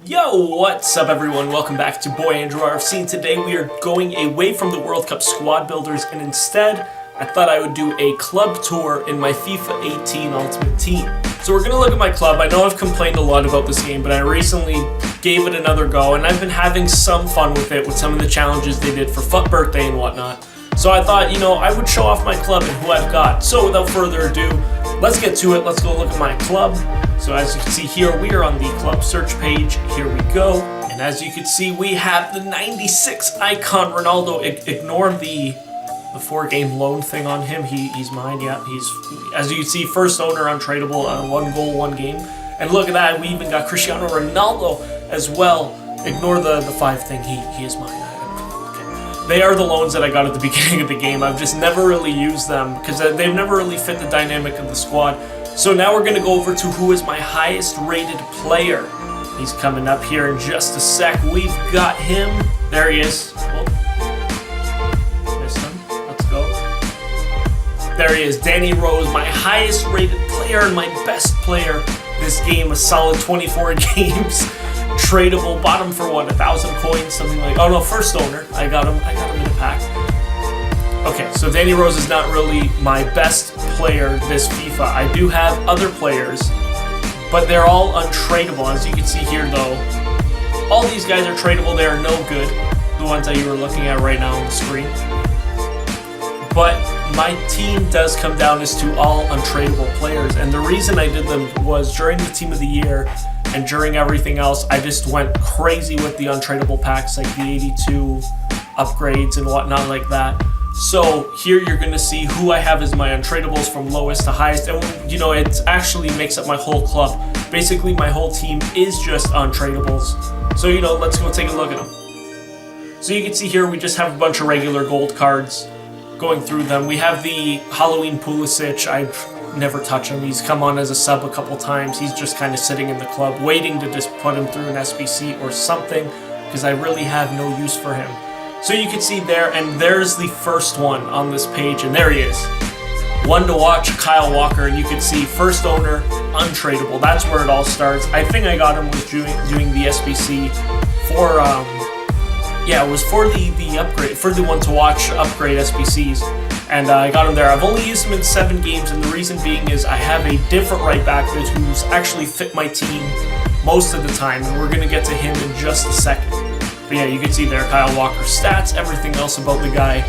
Yo, what's up everyone? Welcome back to Boy Andrew RFC, and today we are going away from the World Cup squad builders, and instead I thought I would do a club tour in my FIFA 18 Ultimate Team. So we're going to look at my club. I know I've complained a lot about this game, but I recently gave it another go, and I've been having some fun with it with some of the challenges they did for FUT Birthday and whatnot. So I thought, I would show off my club and who I've got. So without further ado, let's get to it. Let's go look at my club. So as you can see here, we are on the club search page. Here we go. And as you can see, we have the 96 icon Ronaldo. Ignore the 4-game loan thing on him. He's mine. Yeah, he's, as you can see, first owner untradeable, 1 goal, 1 game. And look at that, we even got Cristiano Ronaldo as well. Ignore the 5 thing. He is mine. They are the loans that I got at the beginning of the game. I've just never really used them because they've never really fit the dynamic of the squad. So now we're going to go over to who is my highest rated player. He's coming up here in just a sec. We've got him. There he is. Oh. Missed him. Let's go. There he is. Danny Rose, my highest rated player and my best player this game. A solid 24 games. Tradable, bought him for what, 1,000 coins, something like. Oh no, first owner. I got him in a pack. Okay, so Danny Rose is not really my best player this FIFA. I do have other players, but they're all untradeable. As you can see here, though, all these guys are tradable. They are no good. The ones that you were looking at right now on the screen. But my team does come down as to all untradeable players, and the reason I did them was during the Team of the Year. And during everything else, I just went crazy with the untradeable packs, like the 82 upgrades and whatnot like that. So here you're going to see who I have as my untradables from lowest to highest. And, it actually makes up my whole club. Basically, my whole team is just untradables. So, let's go take a look at them. So you can see here, we just have a bunch of regular gold cards going through them. We have the Halloween Pulisic. I never touch him. He's come on as a sub a couple times. He's just kind of sitting in the club waiting to just put him through an SBC or something because I really have no use for him. So you can see there, and there's the first one on this page, and there he is. One to watch, Kyle Walker, and you can see first owner, untradeable. That's where it all starts. I think I got him with doing the SBC for, it was for the upgrade, for the one to watch upgrade SBCs. And I got him there. I've only used him in 7 games, and the reason being is I have a different right back who's actually fit my team most of the time, and we're going to get to him in just a second. But yeah, you can see there Kyle Walker's stats, everything else about the guy.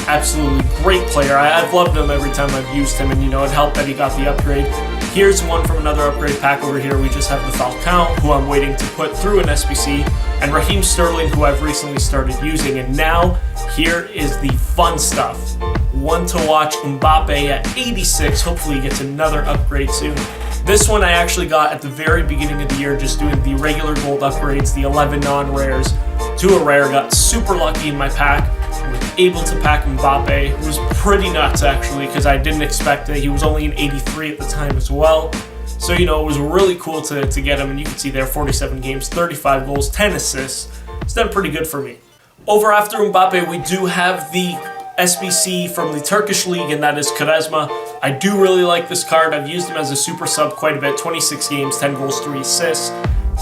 Absolutely great player. I've loved him every time I've used him, and it helped that he got the upgrade. Here's one from another upgrade pack over here. We just have the Falcao, who I'm waiting to put through an SBC, and Raheem Sterling, who I've recently started using. And now, here is the fun stuff. One to watch, Mbappe at 86. Hopefully he gets another upgrade soon. This one I actually got at the very beginning of the year, just doing the regular gold upgrades, the 11 non-rares to a rare. Got super lucky in my pack. Was able to pack Mbappe. It was pretty nuts actually, because I didn't expect it. He was only an 83 at the time as well. So, it was really cool to get him. And you can see there, 47 games, 35 goals, 10 assists. It's done pretty good for me. Over after Mbappe, we do have the SBC from the Turkish League, and that is Quaresma. I do really like this card. I've used him as a super sub quite a bit. 26 games, 10 goals, 3 assists.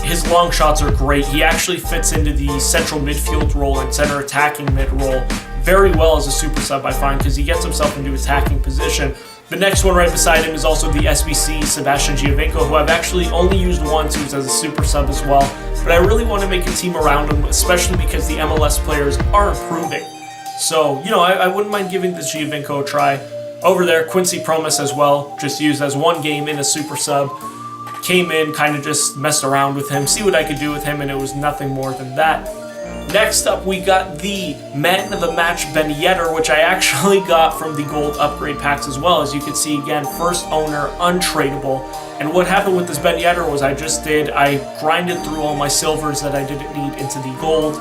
His long shots are great. He actually fits into the central midfield role and center attacking mid role very well as a super sub, I find, because he gets himself into attacking position. The next one right beside him is also the SBC Sebastian Giovinco, who I've actually only used once, who's as a super sub as well. But I really want to make a team around him, especially because the MLS players are improving. So, I wouldn't mind giving the Giovinco a try. Over there, Quincy Promes as well, just used as 1 game in a super sub. Came in, kind of just messed around with him, see what I could do with him, and it was nothing more than that. Next up, we got the Man of the Match Ben Yedder, which I actually got from the gold upgrade packs as well. As you can see, again, first owner, untradeable. And what happened with this Ben Yedder was I grinded through all my silvers that I didn't need into the gold.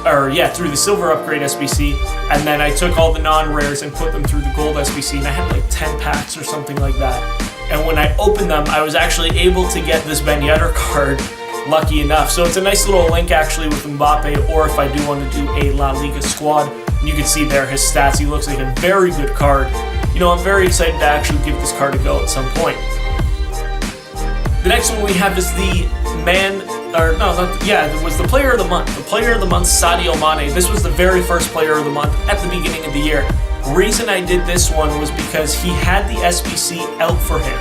Through the silver upgrade SBC, and then I took all the non-rares and put them through the gold SBC, and I had like 10 packs or something like that. And when I opened them, I was actually able to get this Ben Yedder card, lucky enough. So it's a nice little link actually with Mbappe, or if I do want to do a La Liga squad. And you can see there his stats. He looks like a very good card. I'm very excited to actually give this card a go at some point. The next one we have is the Man or no, it was the player of the month. The player of the month, Sadio Mane. This was the very first player of the month at the beginning of the year. Reason I did this one was because he had the SBC out for him,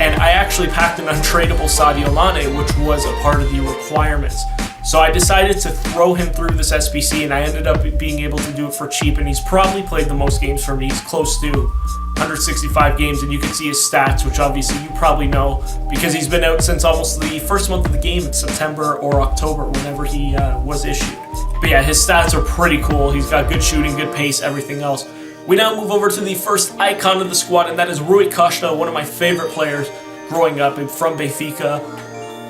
and I actually packed an untradeable Sadio Mane, which was a part of the requirements. So I decided to throw him through this SBC, and I ended up being able to do it for cheap, and he's probably played the most games for me. He's close to 165 games, and you can see his stats, which obviously you probably know because he's been out since almost the first month of the game in September or October, whenever he was issued. But yeah, his stats are pretty cool. He's got good shooting, good pace, everything else. We now move over to the first icon of the squad, and that is Rui Costa, one of my favorite players growing up and from Benfica,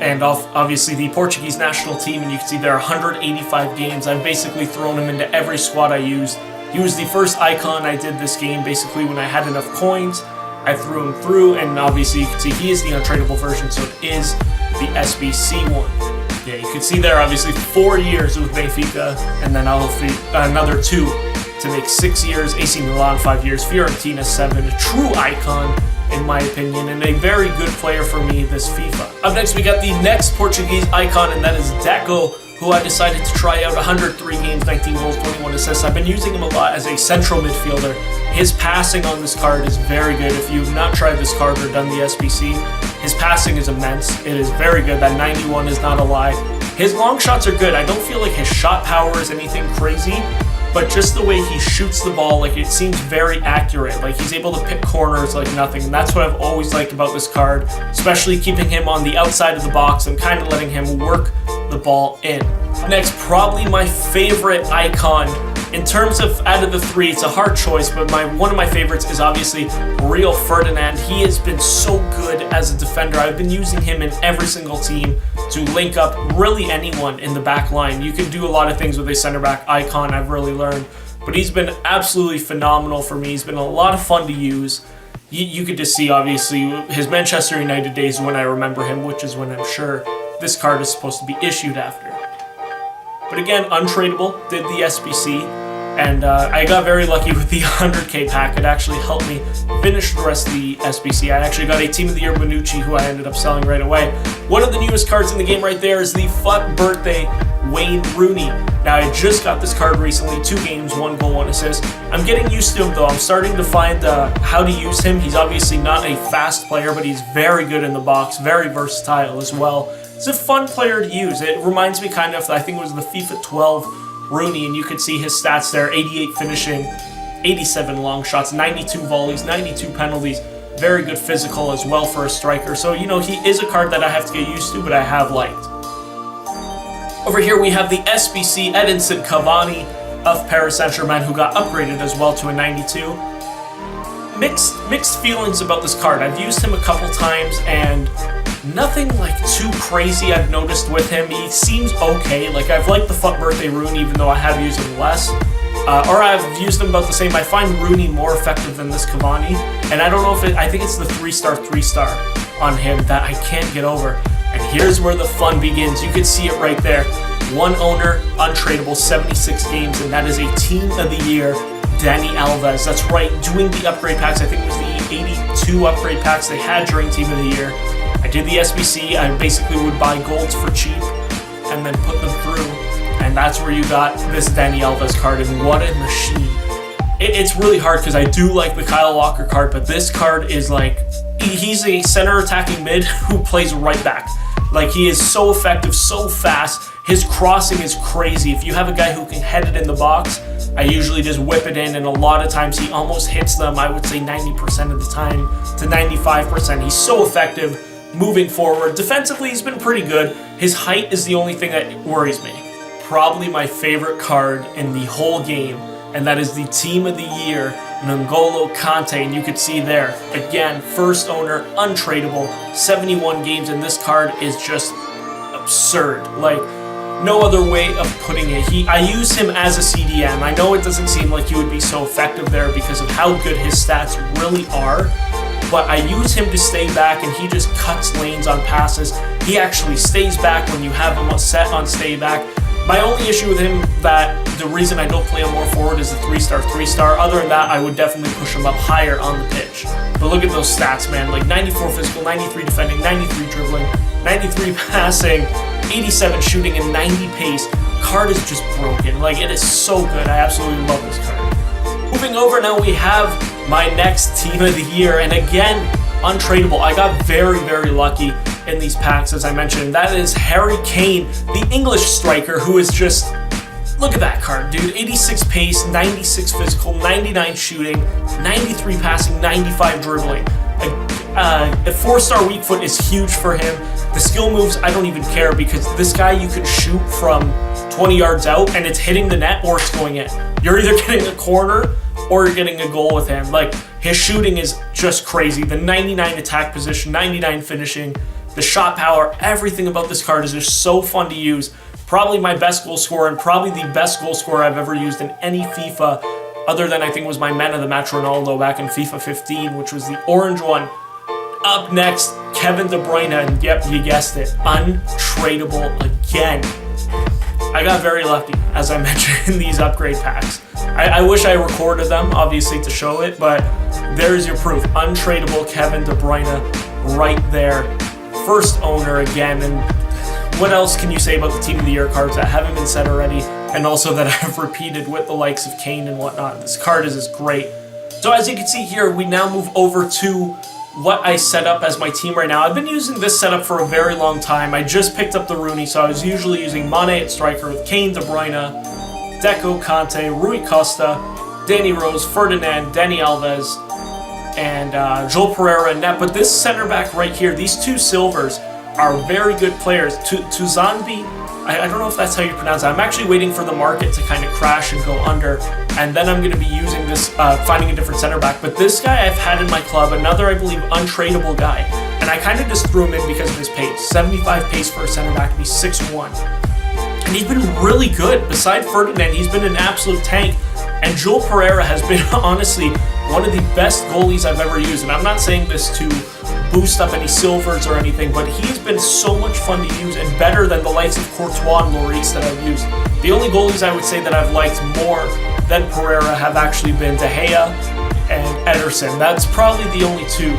and obviously the Portuguese national team, and you can see there are 185 games. I've basically thrown him into every squad I used. He was the first icon I did this game, basically when I had enough coins. I threw him through, and obviously you can see he is the untradeable version, so it is the SBC one. Yeah, you can see there obviously 4 years with Benfica, and then I'll another 2 to make 6 years, AC Milan 5 years, Fiorentina 7, a true icon in my opinion, and a very good player for me this FIFA. Up next we got the next Portuguese icon, and that is Deco, who I decided to try out. 103 games, 19 goals, 21 assists. I've been using him a lot as a central midfielder. His passing on this card is very good. If you've not tried this card or done the SBC, his passing is immense. It is very good. That 91 is not a lie. His long shots are good. I don't feel like his shot power is anything crazy, but just the way he shoots the ball, like it seems very accurate. Like he's able to pick corners like nothing, and that's what I've always liked about this card, especially keeping him on the outside of the box and kind of letting him work the ball in. Next, probably my favorite icon. In terms of out of the 3, it's a hard choice, but one of my favorites is obviously Rio Ferdinand. He has been so good as a defender. I've been using him in every single team to link up really anyone in the back line. You can do a lot of things with a center back icon, I've really learned, but he's been absolutely phenomenal for me. He's been a lot of fun to use. You could just see obviously his Manchester United days when I remember him, which is when I'm sure this card is supposed to be issued after. But again, untradeable, did the SBC, and I got very lucky with the 100k pack. It actually helped me finish the rest of the SBC. I actually got a Team of the Year Bonucci, who I ended up selling right away. One of the newest cards in the game right there is the FUT birthday Wayne Rooney. Now, I just got this card recently, 2 games, 1 goal, 1 assist. I'm getting used to him though. I'm starting to find how to use him. He's obviously not a fast player, but he's very good in the box, very versatile as well. It's a fun player to use. It reminds me kind of, I think it was the FIFA 12 Rooney, and you can see his stats there: 88 finishing, 87 long shots, 92 volleys, 92 penalties. Very good physical as well for a striker. So, you know, he is a card that I have to get used to, but I have liked. Over here we have the SBC Edinson Cavani of Paris Saint-Germain, who got upgraded as well to a 92. Mixed feelings about this card. I've used him a couple times, and nothing like too crazy I've noticed with him. He seems okay. Like, I've liked the FUT birthday Rooney, even though I have used him less. Or I've used them about the same. I find Rooney more effective than this Cavani, and I don't know if I think it's the 3-star on him that I can't get over. And here's where the fun begins. You can see it right there. 1 owner, untradeable, 76 games, and that is a Team of the Year, Dani Alves. That's right, doing the upgrade packs. I think it was the 82 upgrade packs they had during Team of the Year. I did the SBC. I basically would buy golds for cheap and then put them through. And that's where you got this Dani Alves card, and what a machine. It's really hard because I do like the Kyle Walker card, but this card is like, he's a center attacking mid who plays right back. Like, he is so effective, so fast. His crossing is crazy. If you have a guy who can head it in the box, I usually just whip it in, and a lot of times he almost hits them, I would say 90% of the time to 95%. He's so effective moving forward. Defensively, he's been pretty good. His height is the only thing that worries me. Probably my favorite card in the whole game, and that is the Team of the Year, N'Golo Kante, and you can see there, again, first owner, untradeable, 71 games, and this card is just absurd. Like, no other way of putting it. I use him as a CDM. I know it doesn't seem like he would be so effective there because of how good his stats really are, but I use him to stay back, and he just cuts lanes on passes. He actually stays back when you have him set on stay back. My only issue with him, that the reason I don't play him more forward, is the 3-star. Other than that, I would definitely push him up higher on the pitch. But look at those stats, man. Like 94 physical, 93 defending, 93 dribbling, 93 passing. 87 shooting and 90 pace. Card is just broken. Like, it is so good. I absolutely love this card. Moving over now, we have my next team of the year, and again, untradeable. I got very, very lucky in these packs, as I mentioned. That is Harry Kane, the English striker, who is just, look at that card, dude. 86 pace, 96 physical, 99 shooting, 93 passing, 95 dribbling. A 4-star weak foot is huge for him. The skill moves, I don't even care, because this guy you can shoot from 20 yards out and it's hitting the net or it's going in. You're either getting a corner or you're getting a goal with him. Like, his shooting is just crazy. The 99 attack position, 99 finishing, the shot power, everything about this card is just so fun to use. Probably my best goal scorer and probably the best goal scorer I've ever used in any FIFA, other than I think was my man of the match Ronaldo back in FIFA 15, which was the orange one. Up next, Kevin De Bruyne, and yep, you guessed it, untradeable again. I got very lucky, as I mentioned, in these upgrade packs. I wish I recorded them, obviously, to show it, but there's your proof. Untradeable Kevin De Bruyne right there. First owner again, and what else can you say about the Team of the Year cards that haven't been said already, and also that I've repeated with the likes of Kane and whatnot? This card is great. So as you can see here, we now move over to what I set up as my team right now. I've been using this setup for a very long time. I just picked up the Rooney, so I was usually using Mane at striker with Kane, De Bruyne, Deco, Conte, Rui Costa, Danny Rose, Ferdinand, Dani Alves, and Joel Pereira in net. But this center back right here, these two silvers are very good players. Tuzanbi, I don't know if that's how you pronounce it. I'm actually waiting for the market to kind of crash and go under, and then I'm going to be using this, finding a different center back. But this guy I've had in my club, another, I believe, untradeable guy, and I kind of just threw him in because of his pace. 75 pace for a center back, he's 6'1". And he's been really good. Beside Ferdinand, he's been an absolute tank, and Joel Pereira has been, honestly, one of the best goalies I've ever used. And I'm not saying this to boost up any silvers or anything, but he's been so much fun to use and better than the likes of Courtois and Lloris that I've used. The only goalies I would say that I've liked more than Pereira have actually been De Gea and Ederson. That's probably the only two.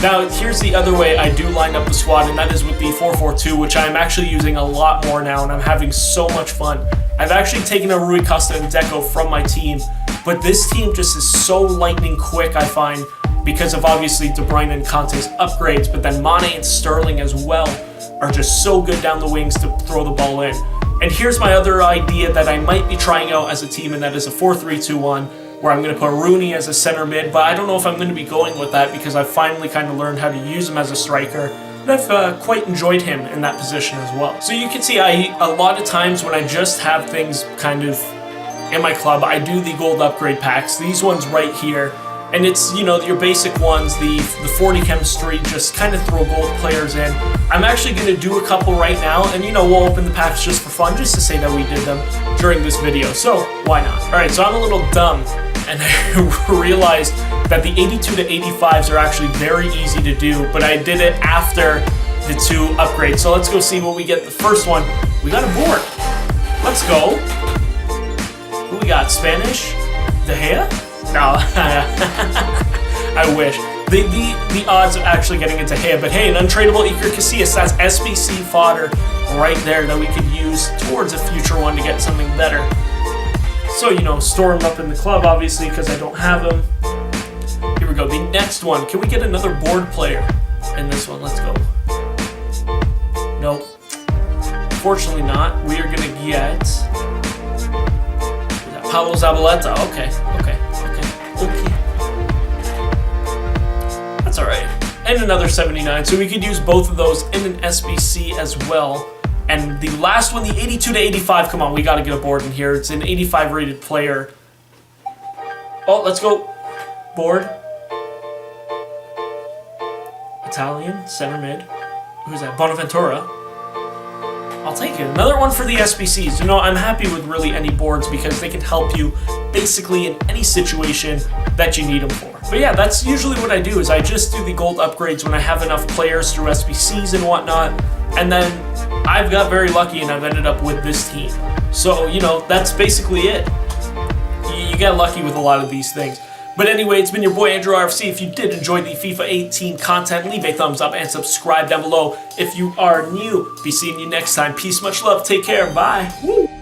Now, here's the other way I do line up the squad, and that is with the 4-4-2, which I'm actually using a lot more now, and I'm having so much fun. I've actually taken a Rui Costa and Deco from my team, but this team just is so lightning quick, I find, because of obviously De Bruyne and Conte's upgrades, but then Mane and Sterling as well are just so good down the wings to throw the ball in. And here's my other idea that I might be trying out as a team, and that is a 4-3-2-1, where I'm going to put Rooney as a center mid, but I don't know if I'm going to be going with that because I've finally kind of learned how to use him as a striker, and I've quite enjoyed him in that position as well. So you can see a lot of times when I just have things kind of in my club, I do the gold upgrade packs, these ones right here. And it's, you know, your basic ones, the 40 chemistry, just kind of throw gold players in. I'm actually going to do a couple right now, and, you know, we'll open the packs just for fun, just to say that we did them during this video. So, why not? Alright, so I'm a little dumb, and I realized that the 82 to 85s are actually very easy to do, but I did it after the two upgrades. So let's go see what we get. The first one, we got a board. Let's go. Who we got? Spanish? De Gea? No, I wish. The odds of actually getting into Gea, but hey, an untradeable Iker Casillas, that's SBC fodder right there that we could use towards a future one to get something better. So, you know, store him up in the club, obviously, because I don't have him. Here we go, the next one. Can we get another board player in this one? Let's go. Nope. Unfortunately not. We are going to get Pablo Zabaleta. Okay. That's alright. And another 79, so we could use both of those in an SBC as well. And the last one, the 82 to 85, come on, we gotta get a board in here. It's an 85 rated player. Oh, let's go. Board. Italian, center mid. Who's that? Bonaventura. I'll take it. Another one for the SBCs. You know, I'm happy with really any boards because they can help you basically in any situation that you need them for. But yeah, that's usually what I do, is I just do the gold upgrades when I have enough players through SBCs and whatnot, and then I've got very lucky and I've ended up with this team. So, you know, that's basically it. You get lucky with a lot of these things. But anyway, it's been your boy Andrew RFC. If you did enjoy the FIFA 18 content, leave a thumbs up and subscribe down below. If you are new, be seeing you next time. Peace, much love, take care, bye. Woo.